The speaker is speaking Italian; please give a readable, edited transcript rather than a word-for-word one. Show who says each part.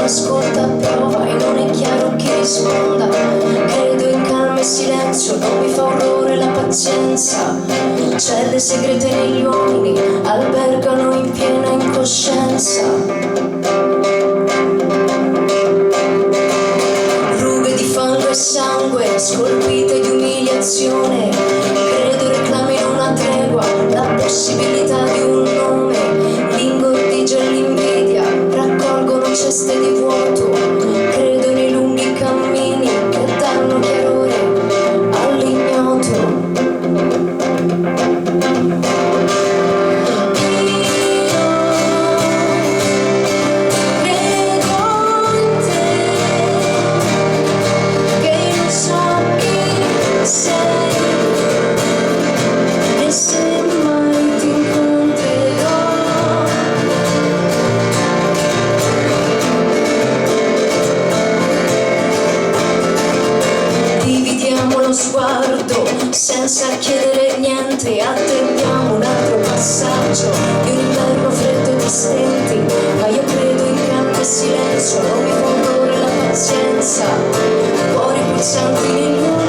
Speaker 1: Ascolta, prova e non è chiaro chi risponda. Credo in calma e silenzio, non mi fa orrore la pazienza. Celle segrete negli uomini albergano in piena incoscienza. Rughe di fango e sangue, scolpite di umiliazione. Credo reclamino una tregua, la possibilità di un nome. L'ingordigia e l'invidia raccolgono ceste di vuoto. Credo nei lunghi cammini che danno chiarore all'ignoto. Sguardo senza chiedere niente, attendiamo un altro passaggio di un inverno freddo e di stenti, ma io credo in calma e silenzio, non mi fa orrore la pazienza, cuori pulsanti di luce.